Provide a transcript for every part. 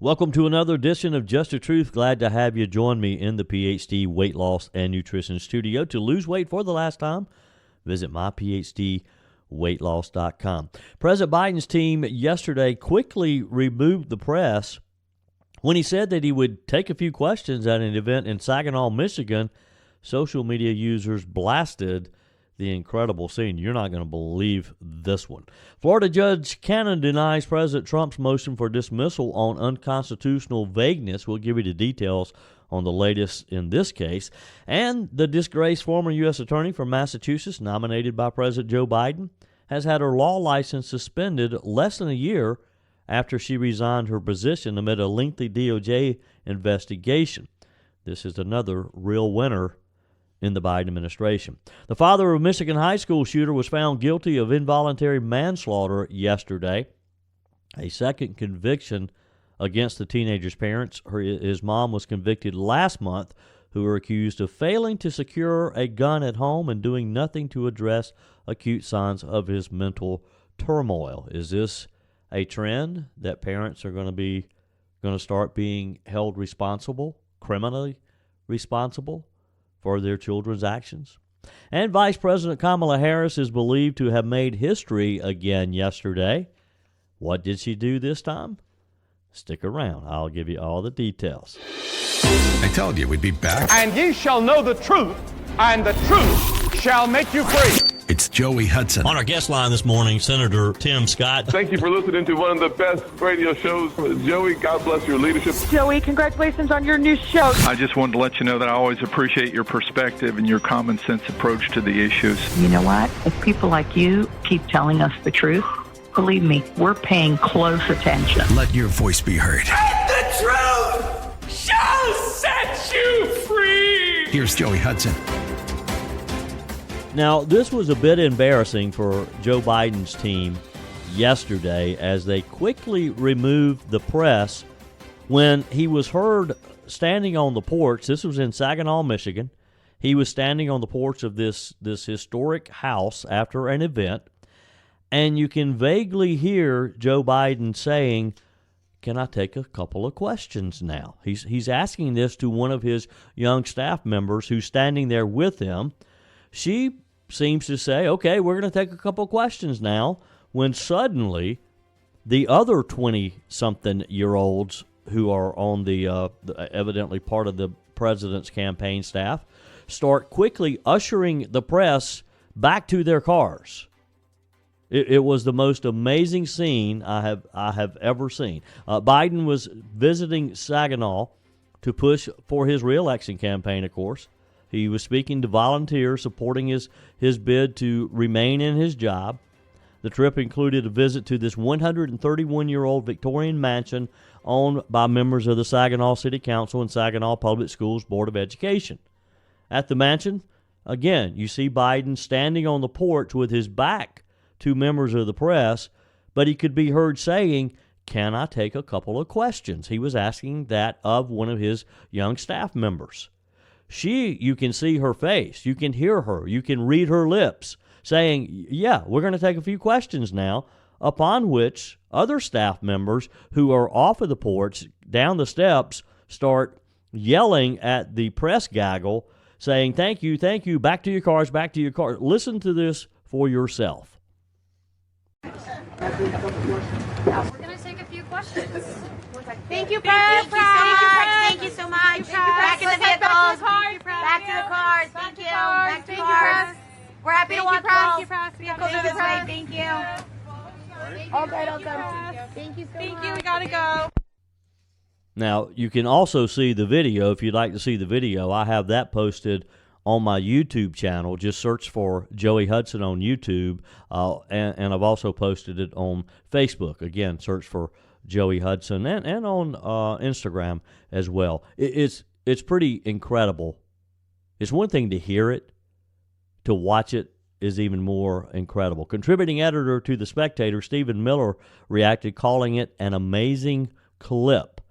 Welcome to another edition of Just the Truth. Glad to have you join me in the PhD Weight Loss and Nutrition Studio. To lose weight for the last time, visit myphdweightloss.com. President Biden's team yesterday quickly removed the press when he said that he would take a few questions at an event in Saginaw, Michigan. Social media users blasted the incredible scene. You're not going to believe this one. Florida Judge Cannon denies President Trump's motion for dismissal on unconstitutional vagueness. We'll give you the details on the latest in this case. And the disgraced former U.S. attorney from Massachusetts, nominated by President Joe Biden, has had her law license suspended less than a year after she resigned her position amid a lengthy DOJ investigation. This is another real winner in the Biden administration. The father of a Michigan high school shooter was found guilty of involuntary manslaughter yesterday, a second conviction against the teenager's parents. His mom was convicted last month, who were accused of failing to secure a gun at home and doing nothing to address acute signs of his mental turmoil. Is this a trend that parents are going to start being held responsible, criminally responsible, for their children's actions? And Vice President Kamala Harris is believed to have made history again yesterday. What did she do this time? Stick around. I'll give you all the details. I told you we'd be back. And ye shall know the truth, and the truth shall make you free. It's Joey Hudson. On our guest line this morning, Senator Tim Scott. Thank you for listening to one of the best radio shows. Joey, God bless your leadership. Joey, congratulations on your new show. I just wanted to let you know that I always appreciate your perspective and your common sense approach to the issues. You know what? If people like you keep telling us the truth, believe me, we're paying close attention. Let your voice be heard. And the truth shall set you free. Here's Joey Hudson. Now, this was a bit embarrassing for Joe Biden's team yesterday as they quickly removed the press when he was heard standing on the porch. This was in Saginaw, Michigan. He was standing on the porch of this historic house after an event, and you can vaguely hear Joe Biden saying, "Can I take a couple of questions now?" He's asking this to one of his young staff members who's standing there with him. She seems to say, okay, we're going to take a couple questions now, when suddenly the other 20-something-year-olds who are on the evidently part of the president's campaign staff start quickly ushering the press back to their cars. It was the most amazing scene I have ever seen. Biden was visiting Saginaw to push for his reelection campaign, of course. He was speaking to volunteers supporting his bid to remain in his job. The trip included a visit to this 131-year-old Victorian mansion owned by members of the Saginaw City Council and Saginaw Public Schools Board of Education. At the mansion, again, you see Biden standing on the porch with his back to members of the press, but he could be heard saying, "Can I take a couple of questions?" He was asking that of one of his young staff members. You can see her face, you can hear her, you can read her lips saying, yeah, we're going to take a few questions now, upon which other staff members who are off of the porch, down the steps, start yelling at the press gaggle, saying, thank you, back to your cars, back to your cars. Listen to this for yourself. We're going to take a few questions. Thank you, press. Thank you so much. Back in the vehicles. Back to the cars. Thank you. Back to the cars. We're happy to watch press. Vehicles are this way. Thank you. All good. Thank you so much. Thank you. We gotta go. Now, you can also see the video. If you'd like to see the video, I have that posted on my YouTube channel. Just search for Joey Hudson on YouTube, and I've also posted it on Facebook. Again, search for Joey Hudson, and on Instagram as well. It's pretty incredible. It's one thing to hear it. To watch it is even more incredible. Contributing editor to The Spectator, Stephen Miller, reacted, calling it an amazing clip.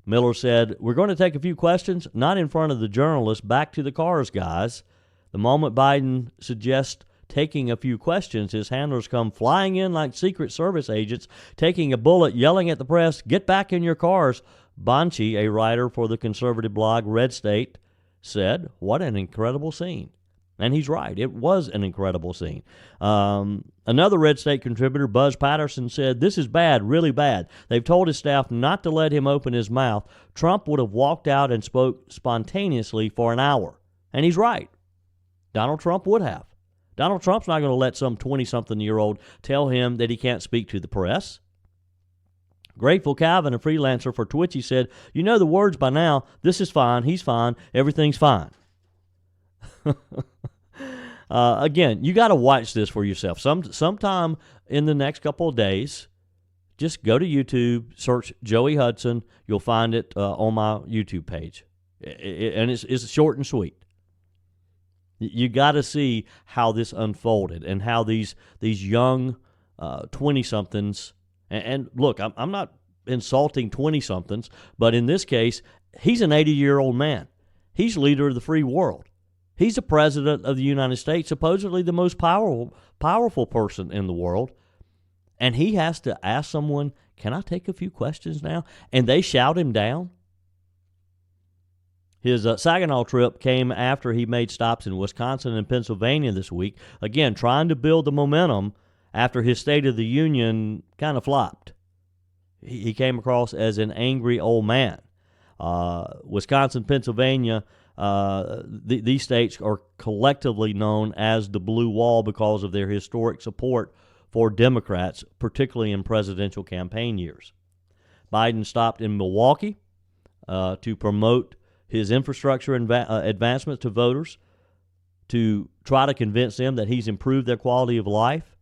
Miller said, "We're going to take a few questions, not in front of the journalists. Back to the cars, guys." The moment Biden suggests taking a few questions, his handlers come flying in like Secret Service agents, taking a bullet, yelling at the press, "Get back in your cars." Bonchi, a writer for the conservative blog Red State, said, "What an incredible scene." And he's right. It was an incredible scene. Another Red State contributor, Buzz Patterson, said, "This is bad, really bad. They've told his staff not to let him open his mouth. Trump would have walked out and spoke spontaneously for an hour." And he's right. Donald Trump would have. Donald Trump's not going to let some 20-something-year-old tell him that he can't speak to the press. Grateful Calvin, a freelancer for Twitchy, said, "You know the words by now. This is fine. He's fine. Everything's fine." Again, you got to watch this for yourself. Sometime in the next couple of days, just go to YouTube, search Joey Hudson. You'll find it on my YouTube page. And it's short and sweet. You got to see how this unfolded and how these young 20-somethings, and look, I'm not insulting 20-somethings, but in this case, he's an 80-year-old man. He's leader of the free world. He's the president of the United States, supposedly the most powerful person in the world. And he has to ask someone, "Can I take a few questions now?" And they shout him down. His Saginaw trip came after he made stops in Wisconsin and Pennsylvania this week, again, trying to build the momentum after his State of the Union kind of flopped. He came across as an angry old man. Wisconsin, Pennsylvania, these states are collectively known as the Blue Wall because of their historic support for Democrats, particularly in presidential campaign years. Biden stopped in Milwaukee to promote his infrastructure advancements to voters, to try to convince them that he's improved their quality of life.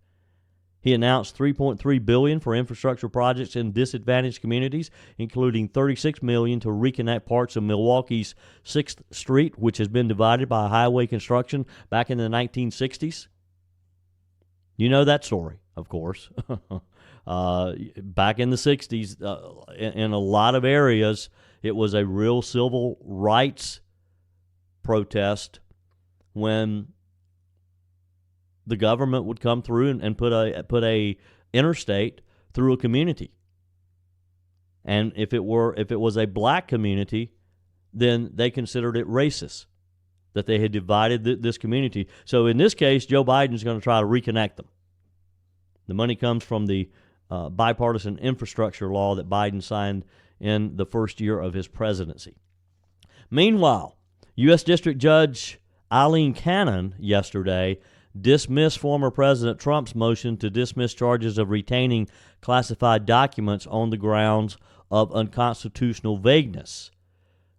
He announced $3.3 billion for infrastructure projects in disadvantaged communities, including $36 million to reconnect parts of Milwaukee's 6th Street, which has been divided by highway construction back in the 1960s. You know that story, of course. Back in the 60s, in a lot of areas, it was a real civil rights protest when the government would come through and put a interstate through a community. And if it was a black community, then they considered it racist that they had divided this community. So in this case, Joe Biden's going to try to reconnect them. The money comes from the bipartisan infrastructure law that Biden signed in the first year of his presidency. Meanwhile, U.S. District Judge Eileen Cannon yesterday dismissed former President Trump's motion to dismiss charges of retaining classified documents on the grounds of unconstitutional vagueness.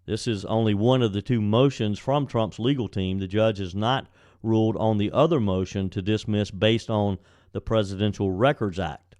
This is only one of the two motions from Trump's legal team. The judge has not ruled on the other motion to dismiss based on the Presidential Records Act.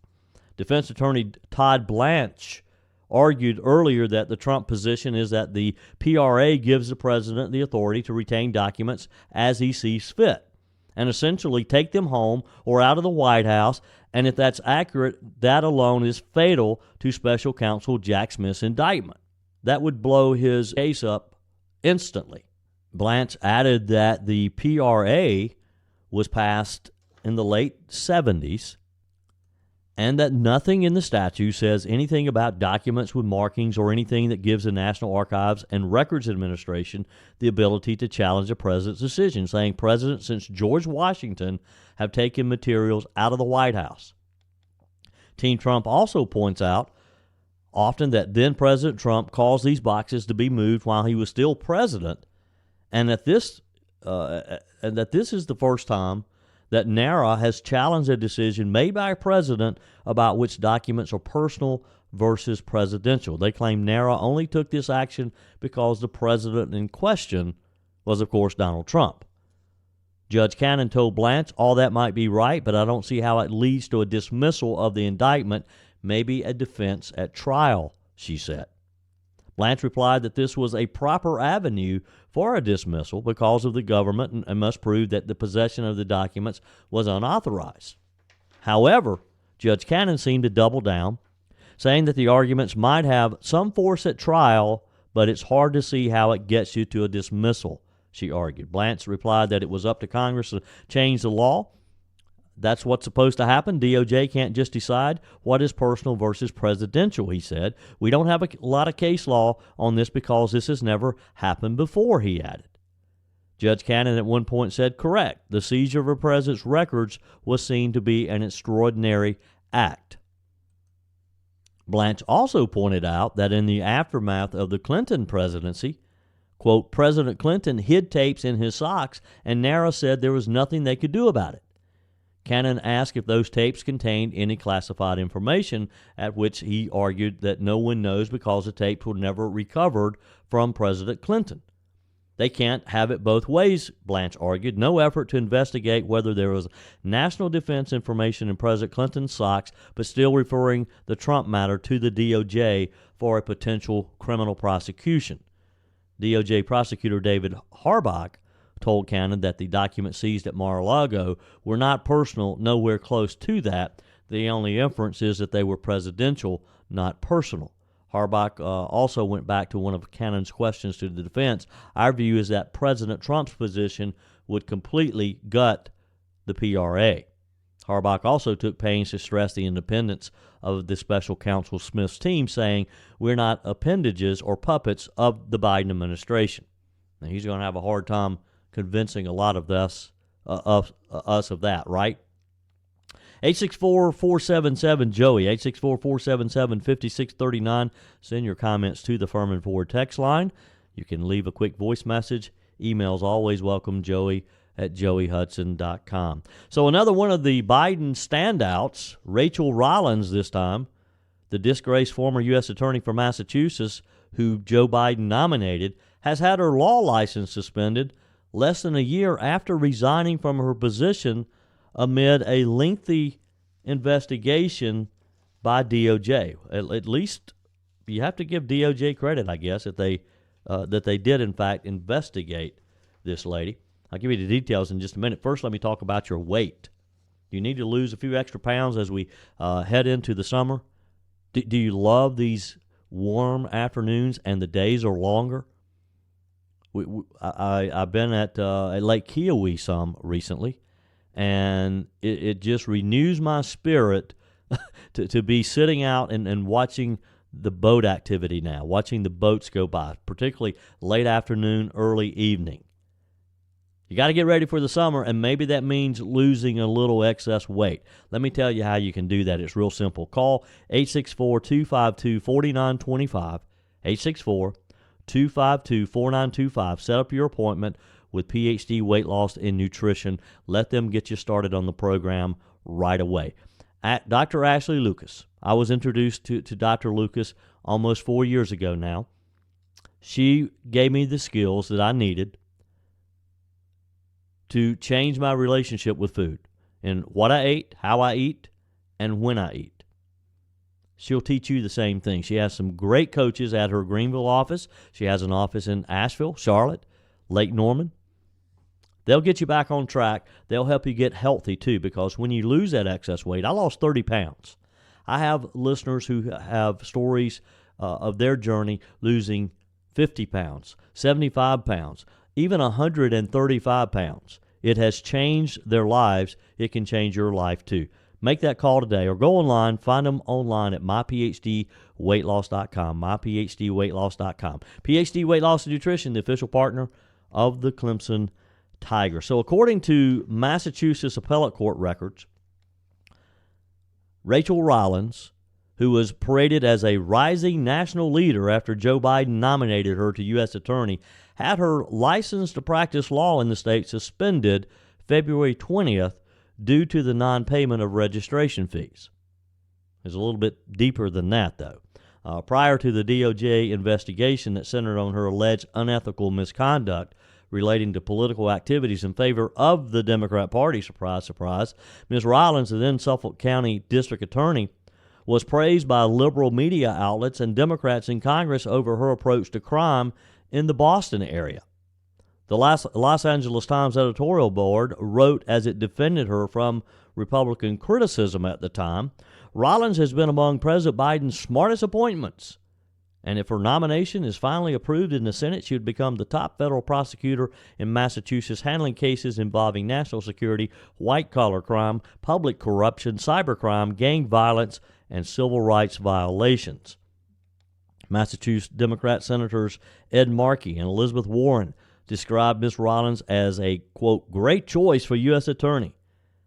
Defense attorney Todd Blanche argued earlier that the Trump position is that the PRA gives the president the authority to retain documents as he sees fit and essentially take them home or out of the White House, and if that's accurate, that alone is fatal to special counsel Jack Smith's indictment. That would blow his case up instantly. Blanche added that the PRA was passed in the late 70s and that nothing in the statute says anything about documents with markings or anything that gives the National Archives and Records Administration the ability to challenge the president's decision, saying presidents since George Washington have taken materials out of the White House. Team Trump also points out often that then President Trump caused these boxes to be moved while he was still president, and that this is the first time that NARA has challenged a decision made by a president about which documents are personal versus presidential. They claim NARA only took this action because the president in question was, of course, Donald Trump. Judge Cannon told Blanche, all that might be right, but I don't see how it leads to a dismissal of the indictment, maybe a defense at trial, she said. Blanche replied that this was a proper avenue for a dismissal because of the government and must prove that the possession of the documents was unauthorized. However, Judge Cannon seemed to double down, saying that the arguments might have some force at trial, but it's hard to see how it gets you to a dismissal, she argued. Blanche replied that it was up to Congress to change the law. That's what's supposed to happen. DOJ can't just decide what is personal versus presidential, he said. We don't have a lot of case law on this because this has never happened before, he added. Judge Cannon at one point said, correct, the seizure of a president's records was seen to be an extraordinary act. Blanche also pointed out that in the aftermath of the Clinton presidency, quote, President Clinton hid tapes in his socks and NARA said there was nothing they could do about it. Cannon asked if those tapes contained any classified information, at which he argued that no one knows because the tapes were never recovered from President Clinton. They can't have it both ways, Blanche argued. No effort to investigate whether there was national defense information in President Clinton's socks, but still referring the Trump matter to the DOJ for a potential criminal prosecution. DOJ prosecutor David Harbach told Cannon that the documents seized at Mar-a-Lago were not personal, nowhere close to that. The only inference is that they were presidential, not personal. Harbach also went back to one of Cannon's questions to the defense. Our view is that President Trump's position would completely gut the PRA. Harbach also took pains to stress the independence of the special counsel Smith's team, saying, we're not appendages or puppets of the Biden administration. Now, he's going to have a hard time convincing a lot of us of that, right? 864-477-JOEY, 864-477-5639. Send your comments to the Firmin Ford text line. You can leave a quick voice message. Emails always welcome, joey@joeyhudson.com. So another one of the Biden standouts, Rachel Rollins this time, the disgraced former U.S. attorney for Massachusetts who Joe Biden nominated, has had her law license suspended less than a year after resigning from her position amid a lengthy investigation by DOJ. At least you have to give DOJ credit, I guess, that they did, in fact, investigate this lady. I'll give you the details in just a minute. First, let me talk about your weight. Do you need to lose a few extra pounds as we head into the summer? Do you love these warm afternoons and the days are longer? I've been at Lake Kiowee some recently, and it just renews my spirit to be sitting out and watching the boat activity now, watching the boats go by, particularly late afternoon, early evening. You got to get ready for the summer, and maybe that means losing a little excess weight. Let me tell you how you can do that. It's real simple. Call 864-252-4925, 864-252-4925. Set up your appointment with PhD Weight Loss and Nutrition. Let them get you started on the program right away. At Dr. Ashley Lucas. I was introduced to Dr. Lucas almost 4 years ago now. She gave me the skills that I needed to change my relationship with food and what I ate, how I eat, and when I eat. She'll teach you the same thing. She has some great coaches at her Greenville office. She has an office in Asheville, Charlotte, Lake Norman. They'll get you back on track. They'll help you get healthy, too, because when you lose that excess weight, I lost 30 pounds. I have listeners who have stories of their journey losing 50 pounds, 75 pounds, even 135 pounds. It has changed their lives. It can change your life, too. Make that call today or go online. Find them online at myphdweightloss.com, myphdweightloss.com. PhD Weight Loss and Nutrition, the official partner of the Clemson Tiger. So according to Massachusetts appellate court records, Rachel Rollins, who was paraded as a rising national leader after Joe Biden nominated her to U.S. attorney, had her license to practice law in the state suspended February 20th due to the non-payment of registration fees. It's a little bit deeper than that, though. Prior to the DOJ investigation that centered on her alleged unethical misconduct relating to political activities in favor of the Democrat Party, surprise, surprise, Ms. Rollins, the then Suffolk County District Attorney, was praised by liberal media outlets and Democrats in Congress over her approach to crime in the Boston area. The Los Angeles Times editorial board wrote as it defended her from Republican criticism at the time, Rollins has been among President Biden's smartest appointments. And if her nomination is finally approved in the Senate, she would become the top federal prosecutor in Massachusetts, handling cases involving national security, white-collar crime, public corruption, cybercrime, gang violence, and civil rights violations. Massachusetts Democrat Senators Ed Markey and Elizabeth Warren described Ms. Rollins as a, quote, great choice for U.S. attorney,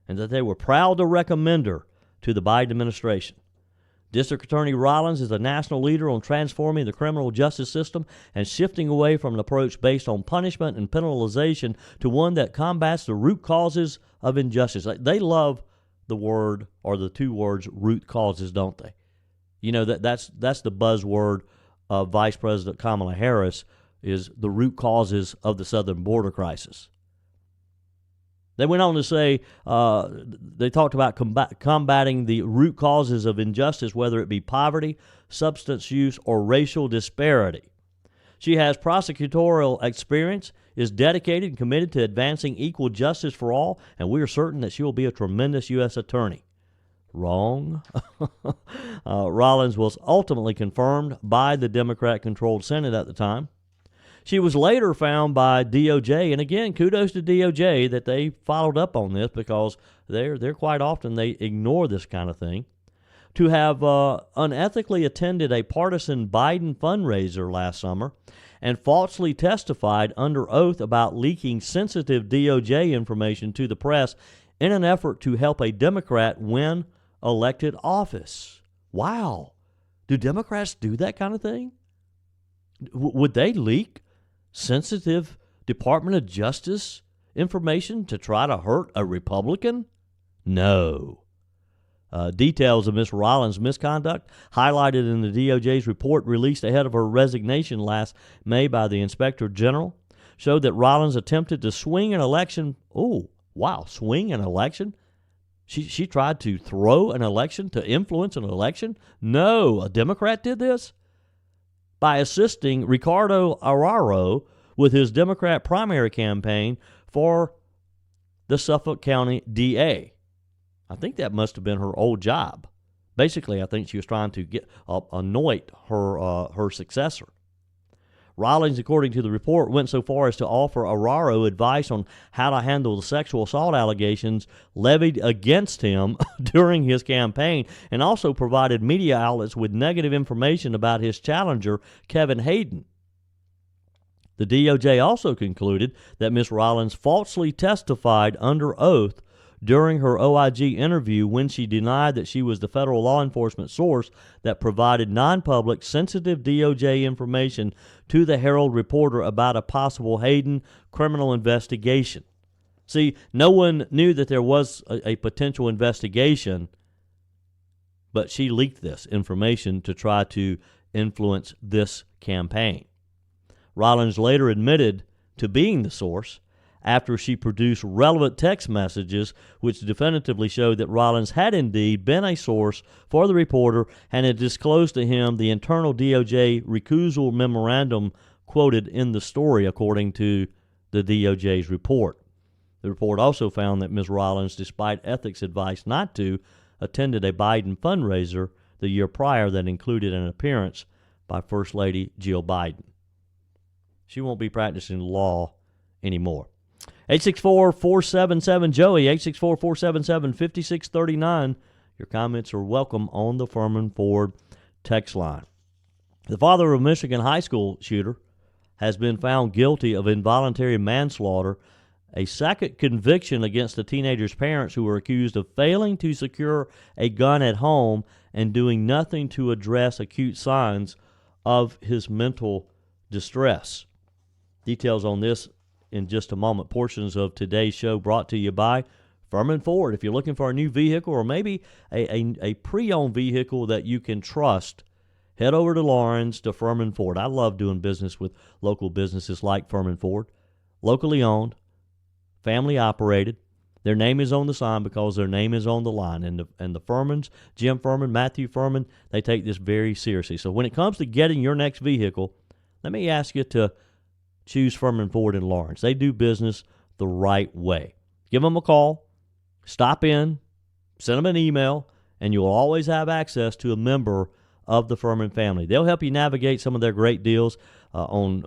and that they were proud to recommend her to the Biden administration. District Attorney Rollins is a national leader on transforming the criminal justice system and shifting away from an approach based on punishment and penalization to one that combats the root causes of injustice. They love the word, or the two words, root causes, don't they? You know, that's the buzzword of Vice President Kamala Harris, is the root causes of the southern border crisis. They went on to say they talked about combating the root causes of injustice, whether it be poverty, substance use, or racial disparity. She has prosecutorial experience, is dedicated and committed to advancing equal justice for all, and we are certain that she will be a tremendous U.S. attorney. Wrong. Rollins was ultimately confirmed by the Democrat-controlled Senate at the time. She was later found by DOJ, and again, kudos to DOJ that they followed up on this, because they're quite often they ignore this kind of thing, to have unethically attended a partisan Biden fundraiser last summer and falsely testified under oath about leaking sensitive DOJ information to the press in an effort to help a Democrat win elected office. Wow. Do Democrats do that kind of thing? Would they leak sensitive Department of Justice information to try to hurt a Republican? No. Details of Ms. Rollins' misconduct, highlighted in the DOJ's report released ahead of her resignation last May by the Inspector General, showed that Rollins attempted to swing an election. Oh, wow, swing an election? She tried to throw an election, to influence an election? No, a Democrat did this? By assisting Ricardo Araro with his Democrat primary campaign for the Suffolk County DA. I think that must have been her old job. Basically, I think she was trying to anoint her successor. Rollins, according to the report, went so far as to offer Araro advice on how to handle the sexual assault allegations levied against him during his campaign, and also provided media outlets with negative information about his challenger, Kevin Hayden. The DOJ also concluded that Ms. Rollins falsely testified under oath during her OIG interview when she denied that she was the federal law enforcement source that provided non-public, sensitive DOJ information to the Herald reporter about a possible Hayden criminal investigation. See, no one knew that there was a potential investigation, but she leaked this information to try to influence this campaign. Rollins later admitted to being the source after she produced relevant text messages which definitively showed that Rollins had indeed been a source for the reporter and had disclosed to him the internal DOJ recusal memorandum quoted in the story, according to the DOJ's report. The report also found that Ms. Rollins, despite ethics advice not to, attended a Biden fundraiser the year prior that included an appearance by First Lady Jill Biden. She won't be practicing law anymore. 864-477-JOEY, 864-477-5639. Your comments are welcome on the Firmin Ford text line. The father of a Michigan high school shooter has been found guilty of involuntary manslaughter, a second conviction against the teenager's parents who were accused of failing to secure a gun at home and doing nothing to address acute signs of his mental distress. Details on this in just a moment. Portions of today's show brought to you by Firmin Ford. If you're looking for a new vehicle or maybe a pre-owned vehicle that you can trust, head over to Lawrence to Firmin Ford. I love doing business with local businesses like Firmin Ford. Locally owned, family operated. Their name is on the sign because their name is on the line. And the Firmins, Jim Firmin, Matthew Firmin, they take this very seriously. So when it comes to getting your next vehicle, let me ask you to choose Firmin Ford in Lawrence. They do business the right way. Give them a call, stop in, send them an email, and you'll always have access to a member of the Firmin family. They'll help you navigate some of their great deals on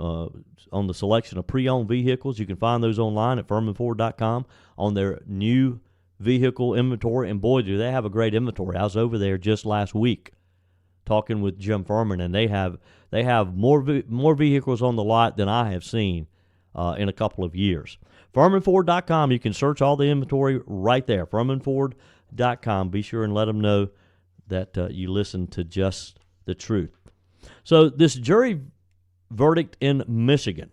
the selection of pre-owned vehicles. You can find those online at firminford.com on their new vehicle inventory. And boy, do they have a great inventory. I was over there just last week talking with Jim Firmin, and they have more vehicles on the lot than I have seen in a couple of years. Firminford.com, you can search all the inventory right there. Firminford.com. Be sure and let them know that you listen to Just the Truth. So this jury verdict in Michigan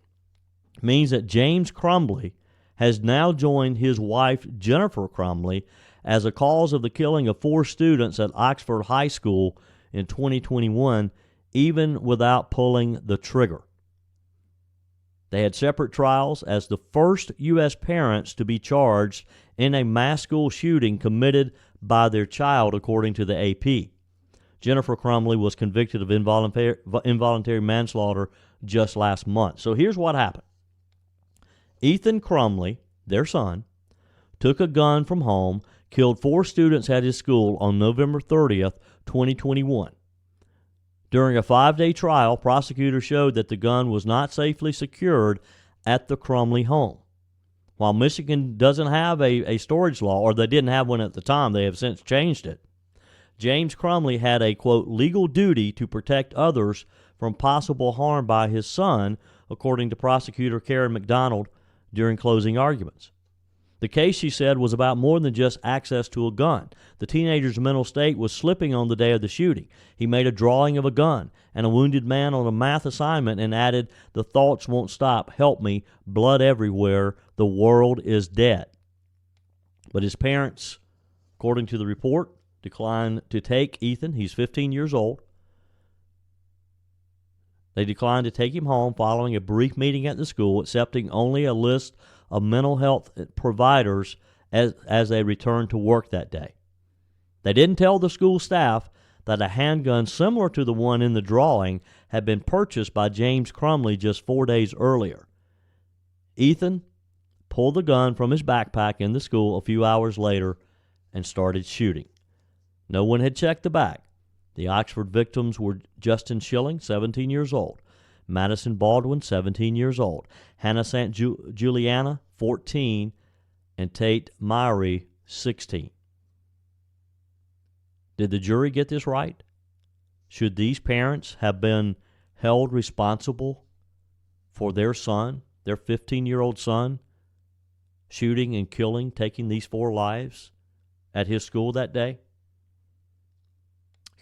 means that James Crumbley has now joined his wife, Jennifer Crumbley, as a cause of the killing of 4 students at Oxford High School in 2021, even without pulling the trigger. They had separate trials as the first U.S. parents to be charged in a mass school shooting committed by their child, according to the AP. Jennifer Crumbley was convicted of involuntary manslaughter just last month. So here's what happened. Ethan Crumbley, their son, took a gun from home, killed 4 students at his school on November 30th, 2021. During a 5-day trial, prosecutors showed that the gun was not safely secured at the Crumbley home. While Michigan doesn't have a storage law, or they didn't have one at the time, they have since changed it, James Crumbley had a, quote, legal duty to protect others from possible harm by his son, according to prosecutor Karen McDonald during closing arguments. The case, she said, was about more than just access to a gun. The teenager's mental state was slipping on the day of the shooting. He made a drawing of a gun and a wounded man on a math assignment and added, "The thoughts won't stop. Help me. Blood everywhere. The world is dead." But his parents, according to the report, declined to take Ethan. He's 15 years old. They declined to take him home following a brief meeting at the school, accepting only a list of mental health providers as they returned to work that day. They didn't tell the school staff that a handgun similar to the one in the drawing had been purchased by James Crumbley just 4 days earlier. Ethan pulled the gun from his backpack in the school a few hours later and started shooting. No one had checked the bag. The Oxford victims were Justin Schilling, 17 years old, Madison Baldwin, 17 years old, Hannah St. Juliana, 14, and Tate Myrie, 16. Did the jury get this right? Should these parents have been held responsible for their son, their 15-year-old son, shooting and killing, taking these 4 lives at his school that day?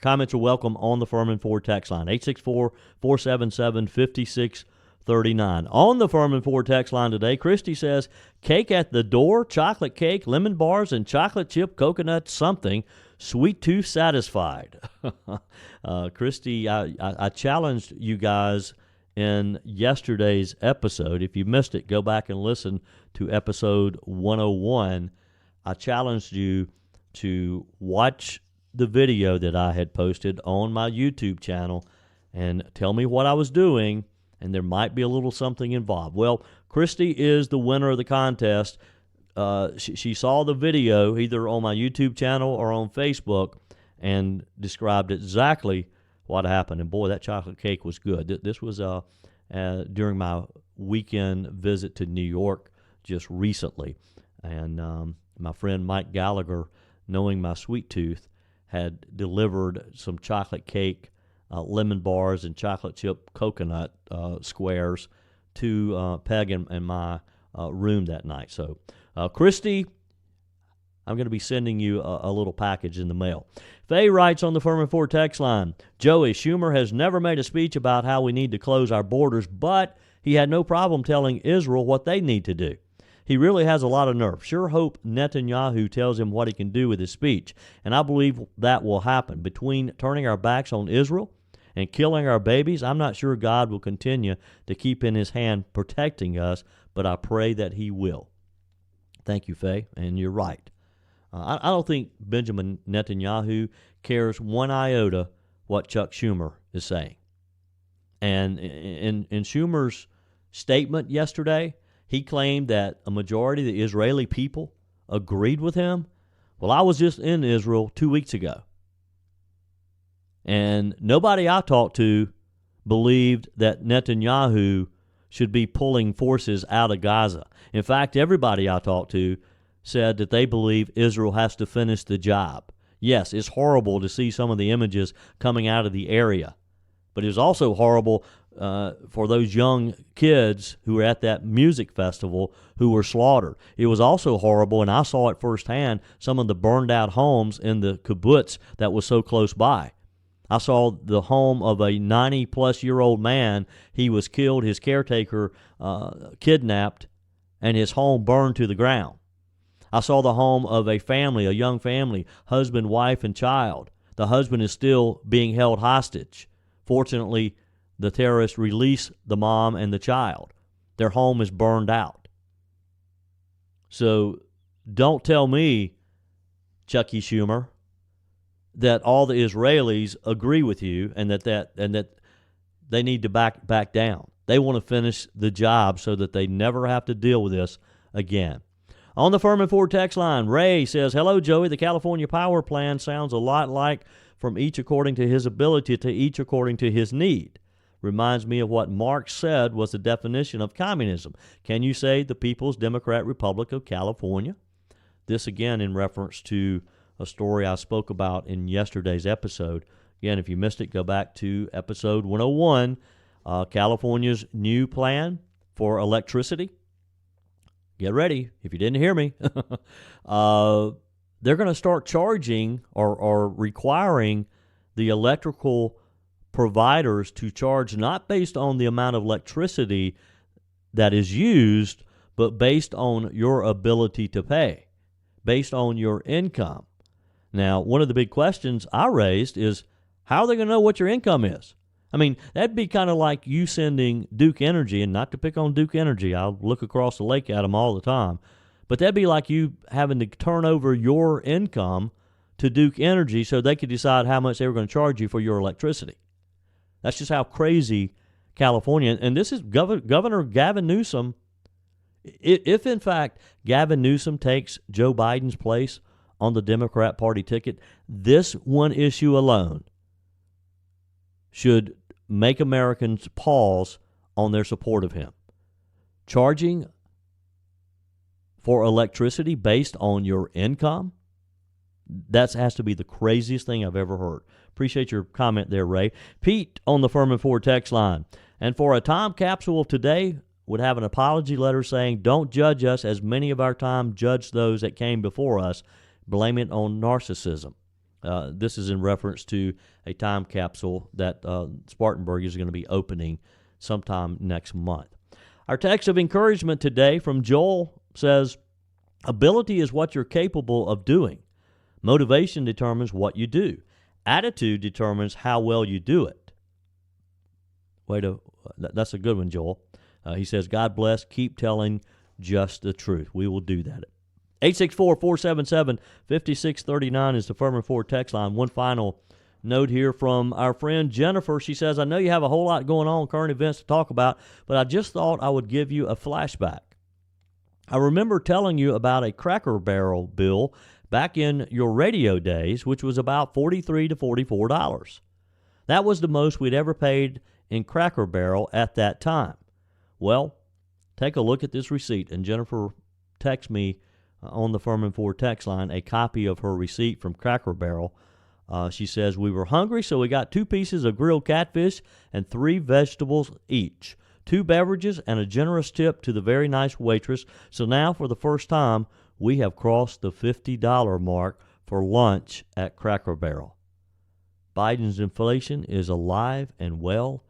Comments are welcome on the Firmin Ford text line, 864-477-5639. On the Firmin Ford text line today, Christy says, cake at the door, chocolate cake, lemon bars, and chocolate chip coconut something, sweet tooth satisfied. Christy, I challenged you guys in yesterday's episode. If you missed it, go back and listen to episode 101. I challenged you to watch the video that I had posted on my YouTube channel and tell me what I was doing, and there might be a little something involved. Well, Christy is the winner of the contest. She saw the video either on my YouTube channel or on Facebook and described exactly what happened. And boy, that chocolate cake was good. This was during my weekend visit to New York just recently. And my friend Mike Gallagher, knowing my sweet tooth, had delivered some chocolate cake, lemon bars, and chocolate chip coconut squares to Peg and my room that night. So, Christy, I'm going to be sending you a little package in the mail. Faye writes on the Firmin Ford text line, Joey, Schumer has never made a speech about how we need to close our borders, but he had no problem telling Israel what they need to do. He really has a lot of nerve. Sure hope Netanyahu tells him what he can do with his speech, and I believe that will happen. Between turning our backs on Israel and killing our babies, I'm not sure God will continue to keep in his hand protecting us, but I pray that he will. Thank you, Faye, and you're right. I don't think Benjamin Netanyahu cares one iota what Chuck Schumer is saying. And in Schumer's statement yesterday, he claimed that a majority of the Israeli people agreed with him. Well, I was just in Israel 2 weeks ago. And nobody I talked to believed that Netanyahu should be pulling forces out of Gaza. In fact, everybody I talked to said that they believe Israel has to finish the job. Yes, it's horrible to see some of the images coming out of the area, but it was also horrible for those young kids who were at that music festival who were slaughtered. It was also horrible, and I saw it firsthand, some of the burned out homes in the kibbutz that was so close by. I saw the home of a 90-plus-year-old man. He was killed, his caretaker kidnapped, and his home burned to the ground. I saw the home of a family, a young family, husband, wife, and child. The husband is still being held hostage. Fortunately, the terrorists released the mom and the child. Their home is burned out. So don't tell me, Chucky Schumer, that all the Israelis agree with you and that they need to back down. They want to finish the job so that they never have to deal with this again. On the Firmin Ford text line, Ray says, hello, Joey. The California power plan sounds a lot like from each according to his ability to each according to his need. Reminds me of what Marx said was the definition of communism. Can you say the People's Democratic Republic of California? This again in reference to a story I spoke about in yesterday's episode. Again, if you missed it, go back to episode 101, California's new plan for electricity. Get ready, if you didn't hear me. They're going to start charging or requiring the electrical providers to charge not based on the amount of electricity that is used, but based on your ability to pay, based on your income. Now, one of the big questions I raised is, how are they going to know what your income is? I mean, that'd be kind of like you sending Duke Energy, and not to pick on Duke Energy, I'll look across the lake at them all the time, but that'd be like you having to turn over your income to Duke Energy so they could decide how much they were going to charge you for your electricity. That's just how crazy California, and this is Governor Gavin Newsom. If, in fact, Gavin Newsom takes Joe Biden's place on the Democrat Party ticket, this one issue alone should make Americans pause on their support of him. Charging for electricity based on your income, that has to be the craziest thing I've ever heard. Appreciate your comment there, Ray. Pete on the Firmin Ford text line. And for a time capsule of today, would have an apology letter saying, don't judge us as many of our time judged those that came before us. Blame it on narcissism. This is in reference to a time capsule that Spartanburg is going to be opening sometime next month. Our text of encouragement today from Joel says, ability is what you're capable of doing. Motivation determines what you do. Attitude determines how well you do it. That's a good one, Joel. He says, God bless, keep telling just the truth. We will do that. 864-477-5639 is the Firmin Ford text line. One final note here from our friend Jennifer. She says, I know you have a whole lot going on, current events to talk about, but I just thought I would give you a flashback. I remember telling you about a Cracker Barrel bill back in your radio days, which was about $43 to $44. That was the most we'd ever paid in Cracker Barrel at that time. Well, take a look at this receipt, and Jennifer texted me on the Firmin Ford text line a copy of her receipt from Cracker Barrel. She says, we were hungry, so we got 2 pieces of grilled catfish and 3 vegetables each, 2 beverages, and a generous tip to the very nice waitress. So now, for the first time, we have crossed the $50 mark for lunch at Cracker Barrel. Biden's inflation is alive and well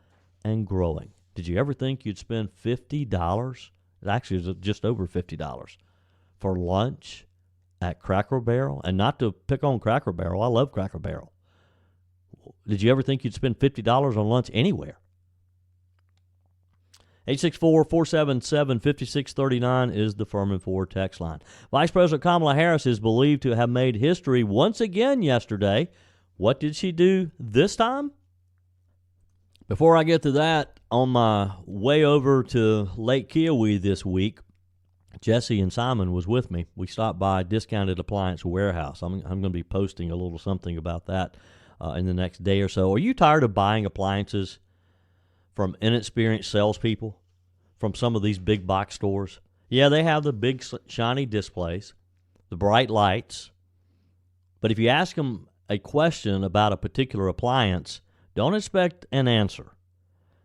and growing. Did you ever think you'd spend $50? Actually, it's just over $50 for lunch at Cracker Barrel. And not to pick on Cracker Barrel, I love Cracker Barrel. Did you ever think you'd spend $50 on lunch anywhere? 864-477-5639 is the Firmin Ford text line. Vice President Kamala Harris is believed to have made history once again yesterday. What did she do this time? Before I get to that, on my way over to Lake Kiowee this week, Jesse and Simon was with me. We stopped by Discounted Appliance Warehouse. I'm going to be posting a little something about that in the next day or so. Are you tired of buying appliances from inexperienced salespeople from some of these big box stores? Yeah, they have the big shiny displays, the bright lights. But if you ask them a question about a particular appliance, don't expect an answer.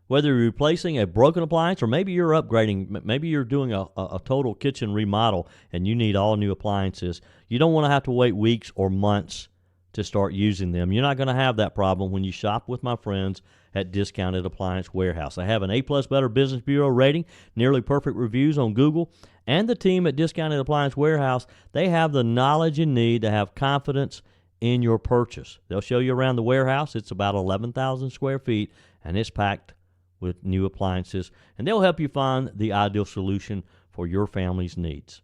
Whether you're replacing a broken appliance or maybe you're upgrading, maybe you're doing a total kitchen remodel and you need all new appliances, you don't want to have to wait weeks or months to start using them. You're not going to have that problem when you shop with my friends at Discounted Appliance Warehouse. I have an A+ Better Business Bureau rating, nearly perfect reviews on Google, and the team at Discounted Appliance Warehouse, they have the knowledge you need to have confidence in your purchase. They'll show you around the warehouse. It's about 11,000 square feet, and it's packed with new appliances, and they'll help you find the ideal solution for your family's needs.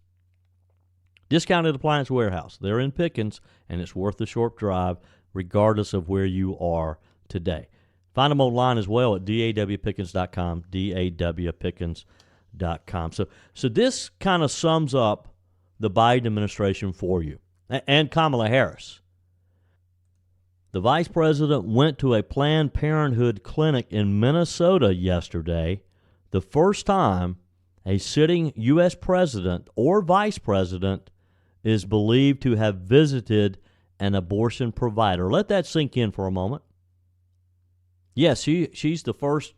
Discounted Appliance Warehouse. They're in Pickens, and it's worth the short drive regardless of where you are today. Find them online as well at dawpickens.com, dawpickens.com. So this kind of sums up the Biden administration for you, and Kamala Harris. The vice president went to a Planned Parenthood clinic in Minnesota yesterday, the first time a sitting U.S. president or vice president is believed to have visited an abortion provider. Let that sink in for a moment. Yes, she's the first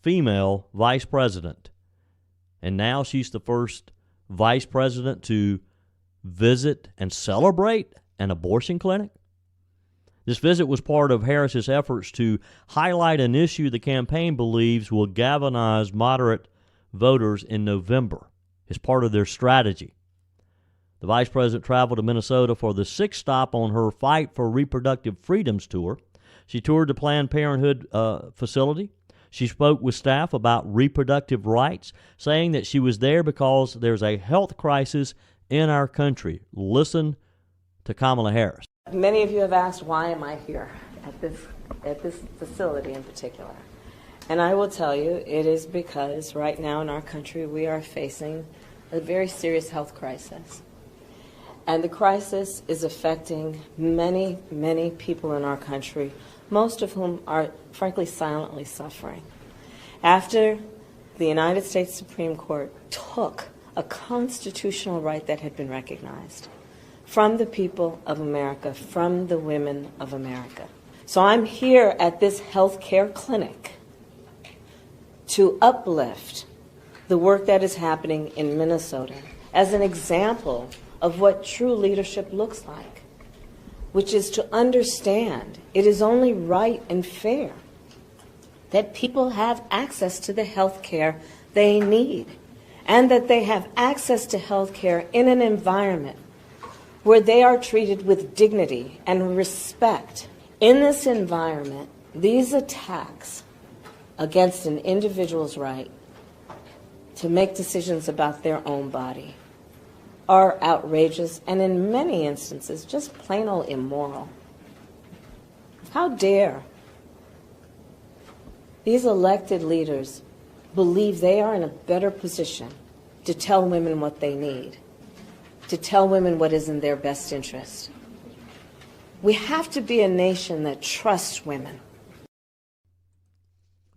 female vice president. And now she's the first vice president to visit and celebrate an abortion clinic. This visit was part of Harris's efforts to highlight an issue the campaign believes will galvanize moderate voters in November. It's part of their strategy. The vice president traveled to Minnesota for the sixth stop on her Fight for Reproductive Freedoms tour. She toured the Planned Parenthood facility. She spoke with staff about reproductive rights, saying that she was there because there's a health crisis in our country. Listen to Kamala Harris. Many of you have asked, why am I here at this facility in particular? And I will tell you, it is because right now in our country we are facing a very serious health crisis. And the crisis is affecting many, many people in our country, most of whom are, frankly, silently suffering. After the United States Supreme Court took a constitutional right that had been recognized from the people of America, from the women of America. So I'm here at this health care clinic to uplift the work that is happening in Minnesota as an example of what true leadership looks like, which is to understand it is only right and fair that people have access to the health care they need, and that they have access to health care in an environment where they are treated with dignity and respect. In this environment, these attacks against an individual's right to make decisions about their own body are outrageous and in many instances just plain old immoral. How dare these elected leaders believe they are in a better position to tell women what they need, to tell women what is in their best interest. We have to be a nation that trusts women.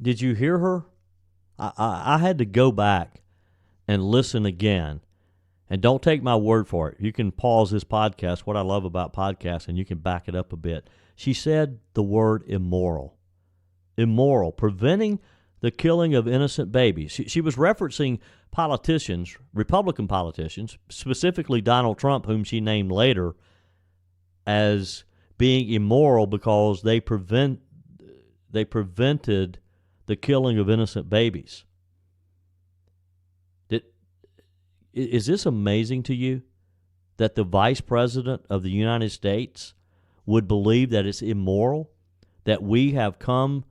Did you hear her? I had to go back and listen again. And don't take my word for it. You can pause this podcast, what I love about podcasts, and you can back it up a bit. She said the word immoral. Immoral, preventing the killing of innocent babies. She was referencing politicians, Republican politicians, specifically Donald Trump, whom she named later, as being immoral because they prevented the killing of innocent babies. Is this amazing to you that the vice president of the United States would believe that it's immoral, that we have come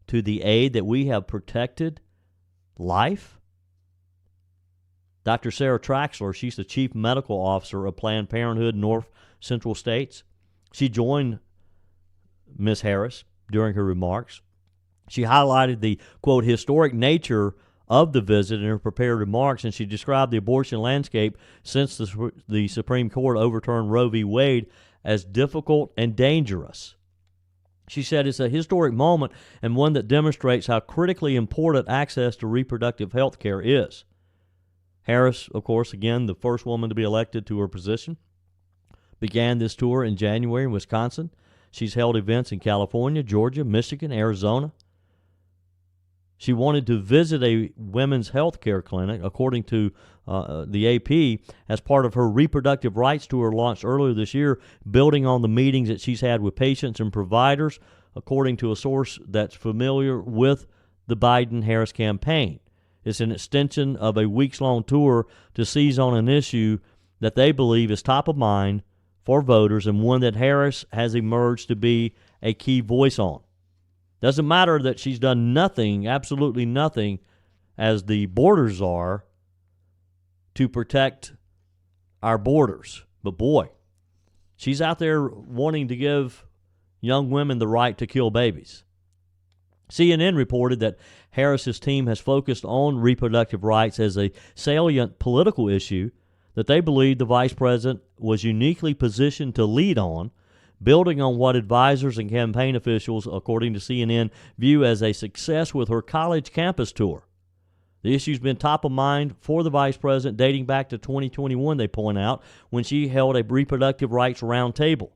to the aid, that we have protected life? Dr. Sarah Traxler, she's the chief medical officer of Planned Parenthood North Central States. She joined Ms. Harris during her remarks. She highlighted the, quote, historic nature of the visit in her prepared remarks, and she described the abortion landscape since the Supreme Court overturned Roe v. Wade as difficult and dangerous. She said it's a historic moment and one that demonstrates how critically important access to reproductive health care is. Harris, of course, again, the first woman to be elected to her position, began this tour in January in Wisconsin. She's held events in California, Georgia, Michigan, Arizona. She wanted to visit a women's health care clinic, according to the AP, as part of her reproductive rights tour launched earlier this year, building on the meetings that she's had with patients and providers, according to a source that's familiar with the Biden-Harris campaign. It's an extension of a weeks-long tour to seize on an issue that they believe is top of mind for voters and one that Harris has emerged to be a key voice on. Doesn't matter that she's done nothing, absolutely nothing, as the border czar to protect our borders. But boy, she's out there wanting to give young women the right to kill babies. CNN reported that Harris's team has focused on reproductive rights as a salient political issue that they believe the vice president was uniquely positioned to lead on, building on what advisors and campaign officials, according to CNN, view as a success with her college campus tour. The issue's been top of mind for the vice president dating back to 2021, they point out, when she held a reproductive rights roundtable.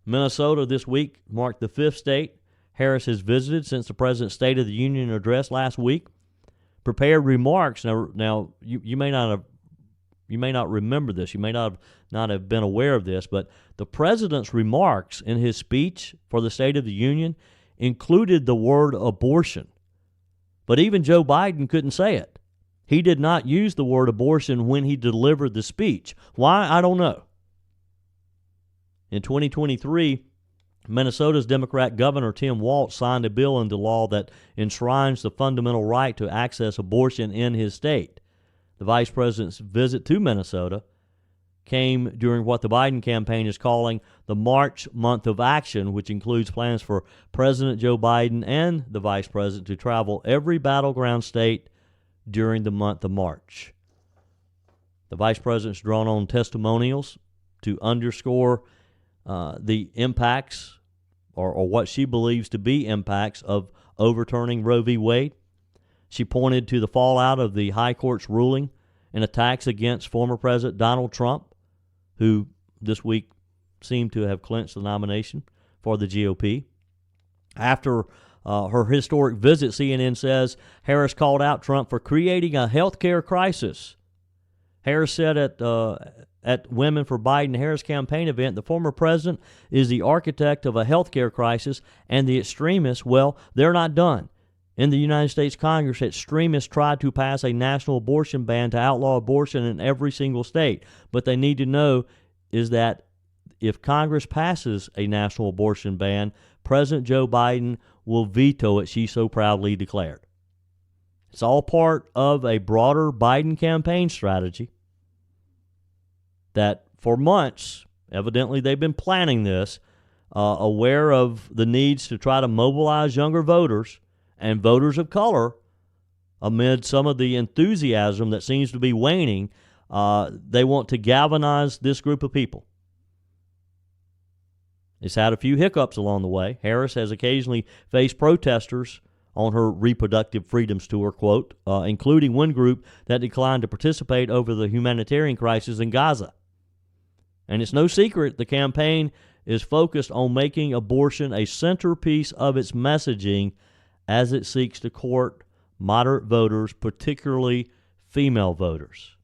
Minnesota this week marked the fifth state Harris has visited since the president's State of the Union address last week. Prepared remarks. Now you may not remember this. You may not have been aware of this, but the president's remarks in his speech for the State of the Union included the word abortion. But even Joe Biden couldn't say it. He did not use the word abortion when he delivered the speech. Why? I don't know. In 2023, Minnesota's Democrat Governor Tim Walz signed a bill into law that enshrines the fundamental right to access abortion in his state. The vice president's visit to Minnesota came during what the Biden campaign is calling the March Month of Action, which includes plans for President Joe Biden and the vice president to travel every battleground state during the month of March. The vice president's drawn on testimonials to underscore the impacts or what she believes to be impacts of overturning Roe v. Wade. She pointed to the fallout of the high court's ruling and attacks against former President Donald Trump, who this week seemed to have clinched the nomination for the GOP. At her historic visit, CNN says Harris called out Trump for creating a health care crisis. Harris said at Women for Biden-Harris campaign event, the former president is the architect of a health care crisis, and the extremists, well, they're not done. In the United States Congress, extremists tried to pass a national abortion ban to outlaw abortion in every single state. But they need to know is that if Congress passes a national abortion ban, President Joe Biden will veto it, she so proudly declared. It's all part of a broader Biden campaign strategy that for months, evidently they've been planning this, aware of the needs to try to mobilize younger voters and voters of color amid some of the enthusiasm that seems to be waning. They want to galvanize this group of people. It's had a few hiccups along the way. Harris has occasionally faced protesters on her reproductive freedoms tour, quote, including one group that declined to participate over the humanitarian crisis in Gaza. And it's no secret the campaign is focused on making abortion a centerpiece of its messaging as it seeks to court moderate voters, particularly female voters.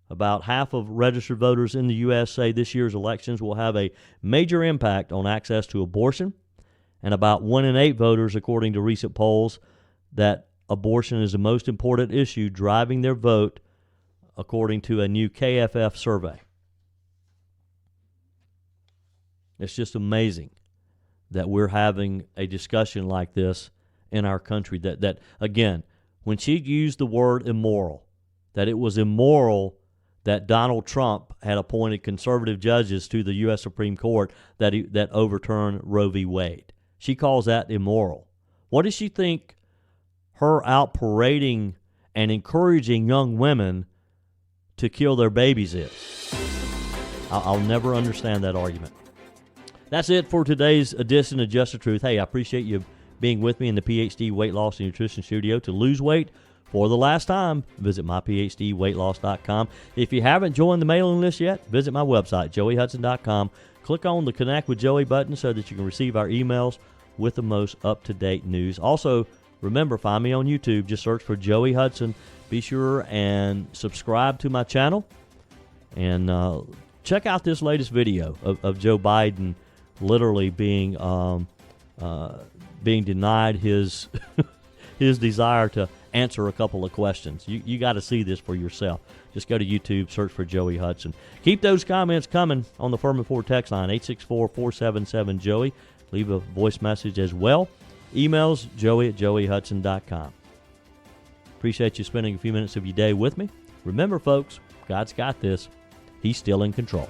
About half of registered voters in the U.S. say this year's elections will have a major impact on access to abortion, and about 1 in 8 voters, according to recent polls, that abortion is the most important issue driving their vote, according to a new KFF survey. It's just amazing that we're having a discussion like this in our country, that again, when she used the word immoral, that it was immoral that Donald Trump had appointed conservative judges to the U.S. Supreme Court that overturned Roe v. Wade. She calls that immoral. What does she think her out parading and encouraging young women to kill their babies is? I'll never understand that argument. That's it for today's edition of Just the Truth. Hey, I appreciate you being with me in the PhD Weight Loss and Nutrition Studio. To lose weight for the last time, visit myphdweightloss.com. If you haven't joined the mailing list yet, visit my website, joeyhudson.com. Click on the Connect with Joey button so that you can receive our emails with the most up-to-date news. Also, remember, find me on YouTube. Just search for Joey Hudson. Be sure and subscribe to my channel. And check out this latest video of Joe Biden literally being denied his his desire to answer a couple of questions. You got to see this for yourself. Just go to YouTube, search for Joey Hudson. Keep those comments coming on the Firmin Ford text line, 864-477-JOEY. Leave a voice message as well. Emails, joey@joeyhudson.com. Appreciate you spending a few minutes of your day with me. Remember, folks, God's got this. He's still in control.